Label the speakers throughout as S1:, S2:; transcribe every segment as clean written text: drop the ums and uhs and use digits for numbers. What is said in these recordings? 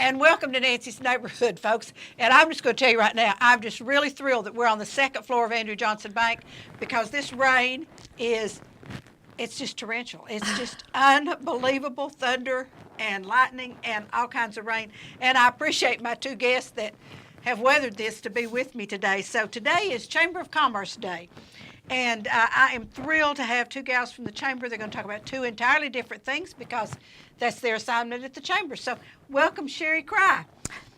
S1: And welcome to Nancy's Neighborhood, folks. And I'm just going to tell you right now, I'm just really thrilled that we're on the second floor of Andrew Johnson Bank because this rain it's just torrential. It's just unbelievable thunder and lightning and all kinds of rain. And I appreciate my two guests that have weathered this to be with me today. So today is Chamber of Commerce Day. And I am thrilled to have two gals from the Chamber. They're going to talk about two entirely different things because that's their assignment at the Chamber. So welcome, Sherry Crye.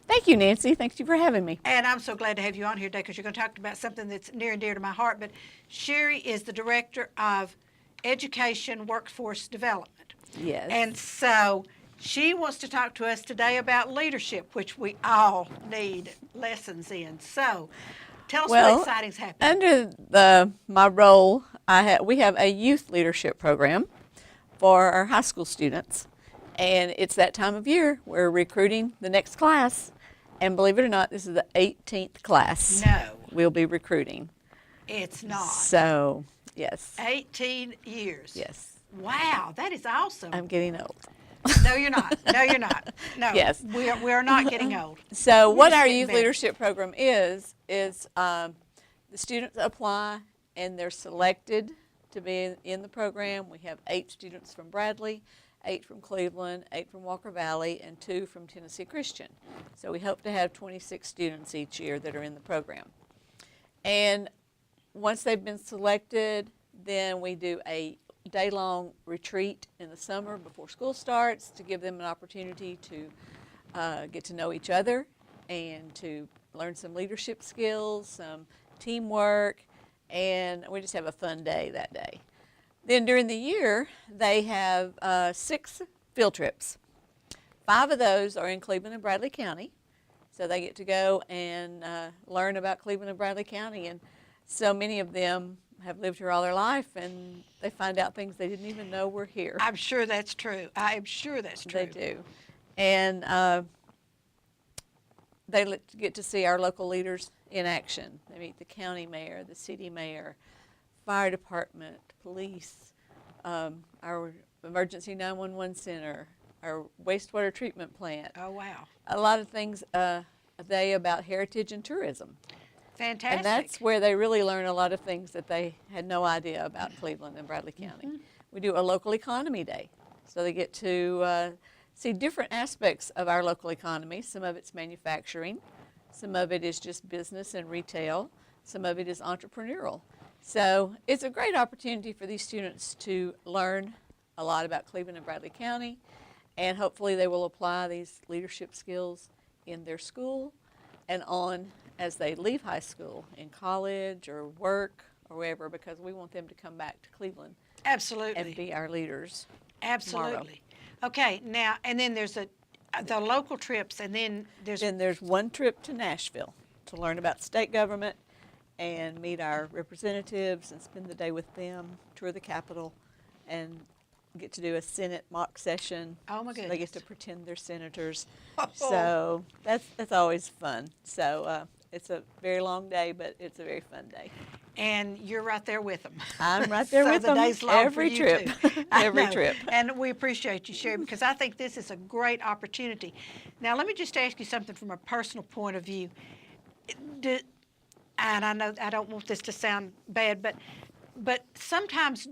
S2: Thank you, Nancy. Thank you for having me.
S1: And I'm so glad to have you on here today because you're going to talk about something that's near and dear to my heart. But Sherry is the Director of Education Workforce Development.
S2: Yes.
S1: And so she wants to talk to us today about leadership, which we all need lessons in. So tell us what exciting's happening.
S2: Under my role, we have a youth leadership program for our high school students. And it's that time of year. We're recruiting the next class. And believe it or not, this is the 18th class.
S1: No.
S2: We'll be recruiting.
S1: It's not.
S2: So, yes.
S1: 18 years.
S2: Yes.
S1: Wow, that is awesome.
S2: I'm getting old.
S1: No, you're not. No, you're not. No.
S2: Yes.
S1: We are not getting old.
S2: So
S1: We're
S2: what
S1: just
S2: our
S1: getting
S2: youth
S1: better.
S2: leadership program is the students apply and they're selected to be in the program. We have 8 students from Bradley, 8 from Cleveland, 8 from Walker Valley, and 2 from Tennessee Christian. So we hope to have 26 students each year that are in the program. And once they've been selected, then we do a day-long retreat in the summer before school starts to give them an opportunity to get to know each other and to learn some leadership skills, some teamwork, and we just have a fun day that day. Then during the year, they have 6 field trips. 5 of those are in Cleveland and Bradley County, so they get to go and learn about Cleveland and Bradley County, and so many of them have lived here all their life, and they find out things they didn't even know were here.
S1: I'm sure that's true. I am sure that's true.
S2: They do. And they get to see our local leaders in action. They meet the county mayor, the city mayor, fire department, police, our emergency 911 center, our wastewater treatment plant.
S1: Oh, wow.
S2: A lot of things a day about heritage and tourism.
S1: Fantastic.
S2: And that's where they really learn a lot of things that they had no idea about Cleveland and Bradley County.
S1: Mm-hmm.
S2: We do a local economy day, so they get to see different aspects of our local economy. Some of it's manufacturing, some of it is just business and retail, some of it is entrepreneurial. So it's a great opportunity for these students to learn a lot about Cleveland and Bradley County, and hopefully they will apply these leadership skills in their school and on as they leave high school, in college or work or wherever, because we want them to come back to Cleveland
S1: Absolutely.
S2: and be our leaders.
S1: Absolutely.
S2: tomorrow.
S1: Okay, now, and then there's the local trips, and then
S2: There's one trip to Nashville to learn about state government and meet our representatives and spend the day with them, tour the Capitol, and get to do a Senate mock session.
S1: Oh, my
S2: So they get
S1: goodness.
S2: to pretend they're senators.
S1: Oh.
S2: So that's always fun. So it's a very long day, but it's a very fun day.
S1: and you're right there with them.
S2: I'm right there
S1: So
S2: with
S1: the
S2: them
S1: day's long
S2: every
S1: for you
S2: trip.
S1: too. I
S2: Every
S1: know.
S2: trip.
S1: And we appreciate you, Sherry, because I think this is a great opportunity. Now, let me just ask you something from a personal point of view. And I know I don't want this to sound bad, but sometimes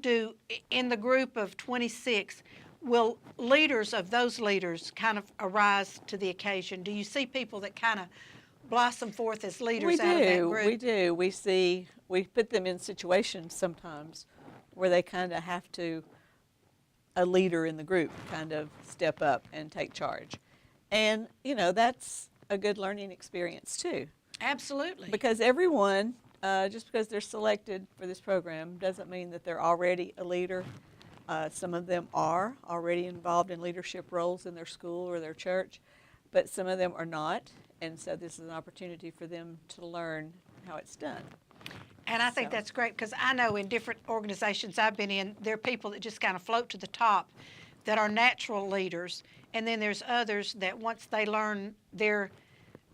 S1: in the group of 26, will leaders of those leaders kind of arise to the occasion? Do you see people that kind of blossom forth as leaders out of that group?
S2: We do. We put them in situations sometimes where they kind of have to, a leader in the group kind of step up and take charge. And, that's a good learning experience too.
S1: Absolutely.
S2: Because everyone, just because they're selected for this program doesn't mean that they're already a leader. Some of them are already involved in leadership roles in their school or their church, but some of them are not. And so this is an opportunity for them to learn how it's done.
S1: And I think that's great because I know in different organizations I've been in, there are people that just kind of float to the top that are natural leaders. And then there's others that once they learn their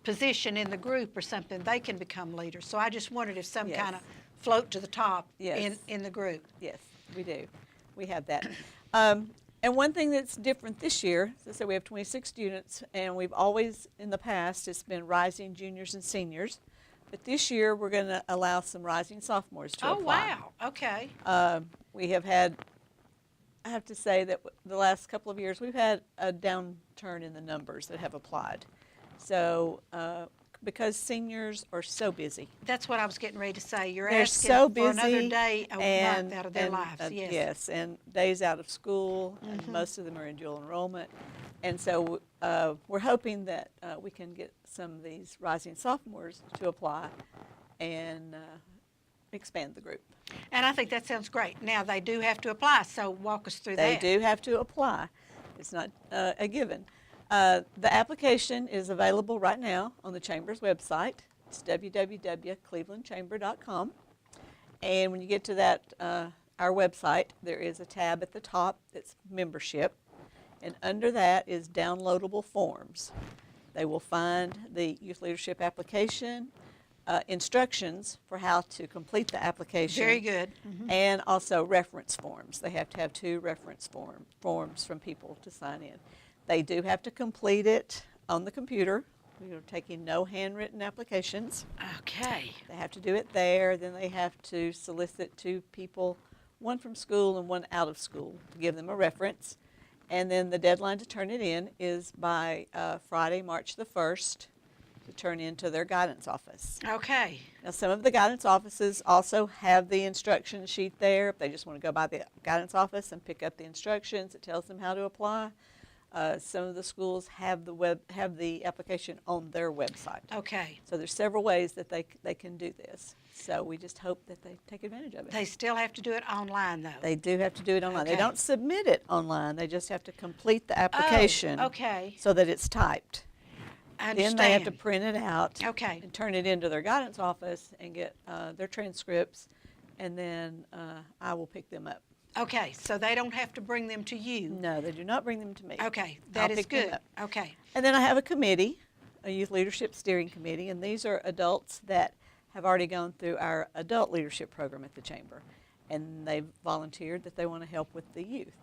S1: position in the group or something, they can become leaders. So I just wondered if some
S2: Yes.
S1: kind of float to the top
S2: Yes.
S1: in the group.
S2: Yes, we do. We have that. And And one thing that's different this year, so we have 26 students, and we've always, in the past, it's been rising juniors and seniors. But this year, we're going to allow some rising sophomores to apply.
S1: Oh, wow. Okay.
S2: We have had, I have to say that the last couple of years, we've had a downturn in the numbers that have applied. So, because seniors are so busy.
S1: That's what I was getting ready to say. You're
S2: They're
S1: asking
S2: so
S1: for another
S2: busy
S1: day a month out of their lives. Yes.
S2: Yes, and days out of school, and most of them are in dual enrollment. And so we're hoping that we can get some of these rising sophomores to apply and expand the group.
S1: And I think that sounds great. Now, they do have to apply, so walk us through
S2: They
S1: that.
S2: do have to apply. It's not a given. The application is available right now on the Chamber's website. It's www.clevelandchamber.com. And when you get to that, our website, there is a tab at the top that's membership. And under that is downloadable forms. They will find the youth leadership application, instructions for how to complete the application.
S1: Very good.
S2: And also reference forms. They have to have 2 reference forms from people to sign in. They do have to complete it on the computer. We are taking no handwritten applications.
S1: Okay.
S2: They have to do it there. Then they have to solicit 2 people, one from school and one out of school, to give them a reference. And then the deadline to turn it in is by Friday, March the 1st, to turn into their guidance office.
S1: Okay.
S2: Now, some of the guidance offices also have the instruction sheet there. If they just want to go by the guidance office and pick up the instructions, it tells them how to apply. Some of the schools have the application on their website.
S1: Okay.
S2: So there's several ways that they can do this. So we just hope that they take advantage of it.
S1: They still have to do it online, though.
S2: They do have to do it online.
S1: Okay.
S2: They don't submit it online. They just have to complete the application
S1: okay.
S2: so that it's typed.
S1: I
S2: Then
S1: understand.
S2: they have to print it out
S1: Okay.
S2: and turn it into their guidance office and get their transcripts, and then I will pick them up.
S1: Okay, so they don't have to bring them to you.
S2: No, they do not bring them to me.
S1: Okay,
S2: I'll
S1: that is
S2: pick them
S1: good.
S2: up.
S1: Okay.
S2: And then I have a committee, a youth leadership steering committee, and these are adults that have already gone through our adult leadership program at the Chamber, and they've volunteered that they want to help with the youth.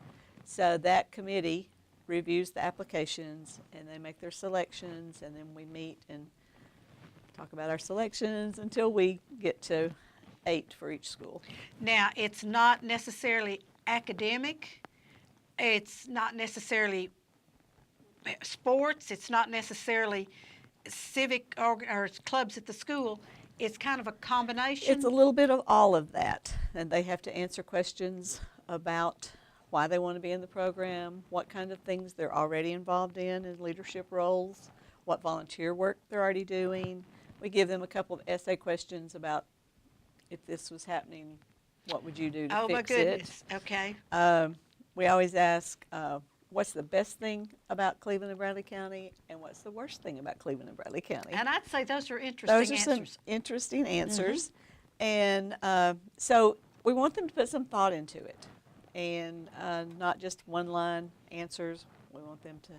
S2: So that committee reviews the applications, and they make their selections, and then we meet and talk about our selections until we get to 8 for each school.
S1: Now, it's not necessarily academic. It's not necessarily sports. It's not necessarily civic or clubs at the school. It's kind of a combination.
S2: It's a little bit of all of that, and they have to answer questions about why they want to be in the program, what kind of things they're already involved in leadership roles, what volunteer work they're already doing. We give them a couple of essay questions about if this was happening, what would you do to
S1: oh,
S2: fix
S1: my goodness. Okay.
S2: it? We always ask, what's the best thing about Cleveland and Bradley County, and what's the worst thing about Cleveland and Bradley County?
S1: And I'd say those are interesting
S2: Those are
S1: answers.
S2: some interesting answers. And so we want them to put some thought into it, and not just one-line answers. We want them to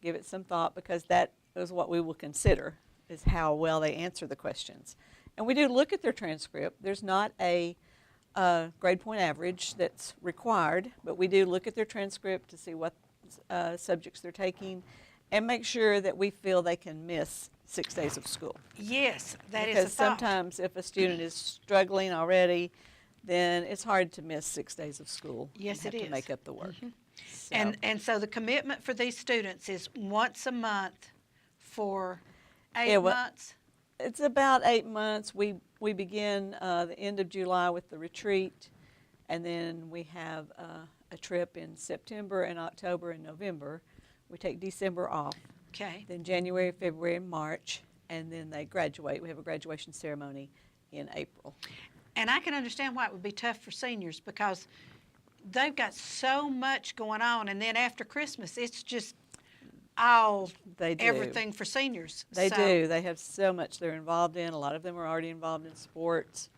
S2: give it some thought, because that is what we will consider, is how well they answer the questions. And we do look at their transcript. There's not a grade point average that's required, but we do look at their transcript to see what subjects they're taking and make sure that we feel they can miss 6 days of school.
S1: Yes, that is a
S2: Because
S1: thought.
S2: sometimes if a student is struggling already, then it's hard to miss 6 days of school.
S1: Yes,
S2: and
S1: it
S2: have
S1: is.
S2: to make up the work. So,
S1: And so the commitment for these students is once a month for 8
S2: Yeah, well,
S1: months?
S2: it's about 8 months. We begin the end of July with the retreat, and then we have a trip in September and October and November. We take December off.
S1: Okay.
S2: Then January, February, and March, and then they graduate. We have a graduation ceremony in April.
S1: And I can understand why it would be tough for seniors, because they've got so much going on, and then after Christmas, it's just all
S2: They do.
S1: everything for seniors.
S2: They
S1: So-
S2: do. They have so much they're involved in. A lot of them are already involved in sports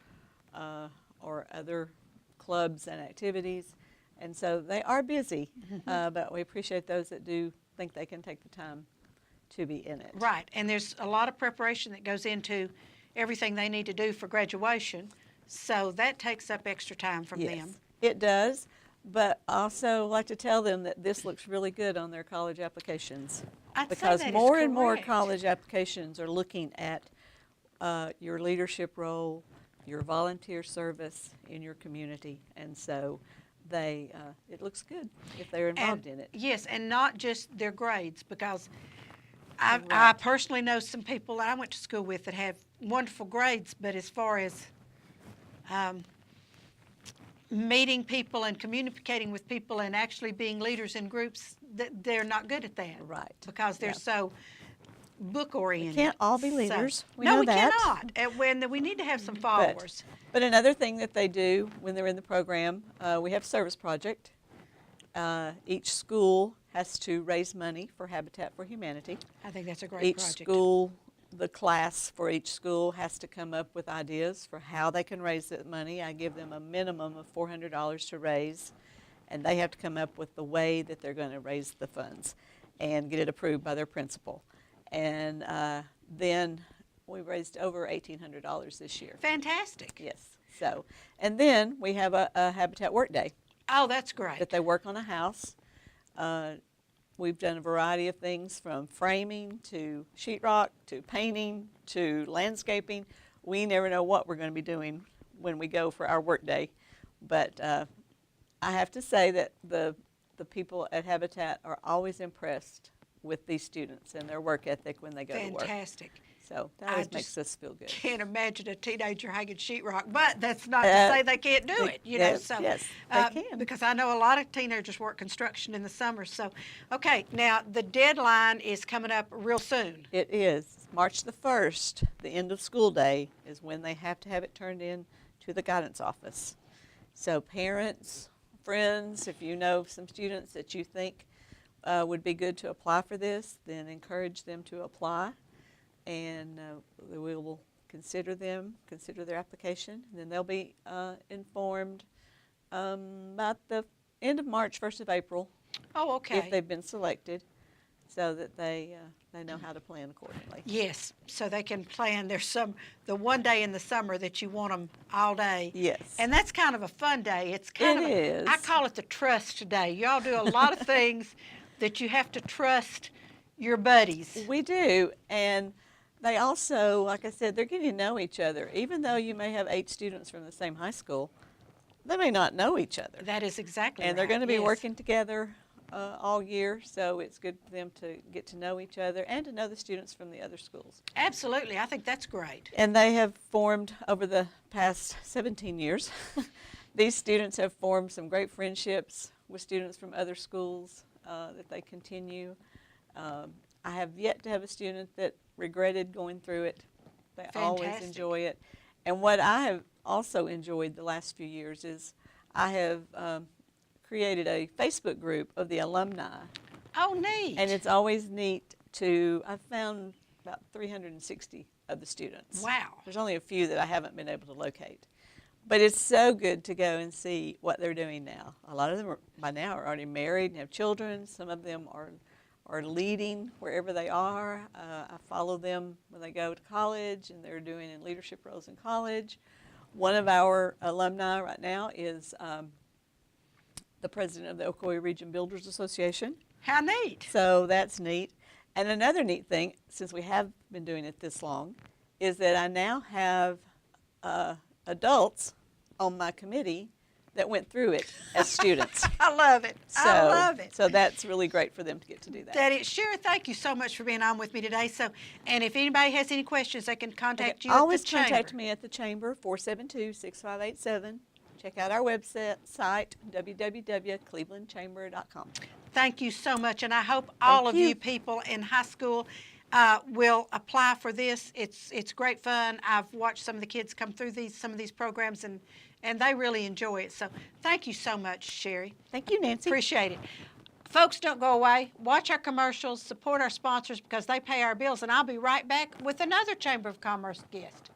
S2: or other clubs and activities. And so they are busy, but we appreciate those that do think they can take the time to be in it.
S1: Right, and there's a lot of preparation that goes into everything they need to do for graduation, so that takes up extra time from
S2: Yes,
S1: them.
S2: it does. but also like to tell them that this looks really good on their college applications.
S1: I'd say
S2: Because
S1: that is
S2: more and more
S1: correct.
S2: college applications are looking at your leadership role, your volunteer service in your community, and so it looks good if they're involved in it.
S1: Yes, and not just their grades, because I
S2: Right.
S1: personally know some people that I went to school with that have wonderful grades, but as far as um, meeting people and communicating with people and actually being leaders in groups, they're not good at that.
S2: Right.
S1: Because they're
S2: Yeah.
S1: so book oriented.
S2: can't all be leaders. We
S1: no,
S2: know
S1: we
S2: that.
S1: cannot. And when we need to have some followers.
S2: But another thing that they do when they're in the program, we have service project. Each school has to raise money for Habitat for Humanity.
S1: I think that's a great
S2: Each
S1: project.
S2: school, the class for each school has to come up with ideas for how they can raise that money. I give them a minimum of $400 to raise, and they have to come up with the way that they're going to raise the funds and get it approved by their principal. And then we raised over $1,800 this year.
S1: Fantastic.
S2: Yes. So, and then we have a Habitat Work Day
S1: Oh, that's great.
S2: that they work on a house. We've done a variety of things from framing to sheetrock to painting to landscaping. We never know what we're going to be doing when we go for our work day. But I have to say that the people at Habitat are always impressed with these students and their work ethic when they go to work.
S1: Fantastic.
S2: So that
S1: I
S2: always
S1: just
S2: makes us feel good.
S1: Can't imagine a teenager hanging sheetrock, but that's not to
S2: Uh,
S1: say they can't do it, you know.
S2: yes,
S1: So,
S2: yes, they can.
S1: Because I know a lot of teenagers work construction in the summer. So, okay, now the deadline is coming up real soon.
S2: It is. March the 1st, the end of school day, is when they have to have it turned in to the guidance office. So parents, friends, if you know some students that you think would be good to apply for this, then encourage them to apply. And we will consider their application, and then they'll be informed about the end of March, 1st of April,
S1: Oh, okay.
S2: if they've been selected, so that they know how to plan accordingly.
S1: Yes, so they can plan. There's the one day in the summer that you want them all day.
S2: Yes.
S1: And that's kind of a fun day. It's kind
S2: It
S1: of
S2: is.
S1: I call it the trust day. Y'all do a lot of things that you have to trust your buddies.
S2: We do, and they also, like I said, they're getting to know each other. Even though you may have 8 students from the same high school, they may not know each other.
S1: That is exactly
S2: And they're
S1: right,
S2: going to be
S1: yes.
S2: working together all year, so it's good for them to get to know each other and to know the students from the other schools.
S1: Absolutely, I think that's great.
S2: And they have formed, over the past 17 years, these students have formed some great friendships with students from other schools that they continue. I have yet to have a student that regretted going through it. They always
S1: Fantastic.
S2: enjoy it. And what I have also enjoyed the last few years is I have created a Facebook group of the alumni.
S1: Oh, neat.
S2: And it's always neat I've found about 360 of the students.
S1: Wow.
S2: There's only a few that I haven't been able to locate. But it's so good to go and see what they're doing now. A lot of them by now are already married and have children. Some of them are leading wherever they are. I follow them when they go to college, and they're doing in leadership roles in college. One of our alumni right now is the president of the Ocoee Region Builders Association.
S1: How neat.
S2: So that's neat. And another neat thing, since we have been doing it this long, is that I now have adults on my committee that went through it as students.
S1: I love it. I love it.
S2: So that's really great for them to get to do that.
S1: That is, Sherry, thank you so much for being on with me today. So, and if anybody has any questions, they can contact you
S2: Always
S1: at the chamber.
S2: contact me at the chamber, 472-6587. Check out our website, www.clevelandchamber.com.
S1: Thank you so much, and I hope all of
S2: you.
S1: you people in high school will apply for this. It's great fun. I've watched some of the kids come through some of these programs, and they really enjoy it. So thank you so much, Sherry.
S2: Thank you, Nancy.
S1: Appreciate it. Folks, don't go away. Watch our commercials, support our sponsors because they pay our bills, and I'll be right back with another Chamber of Commerce guest.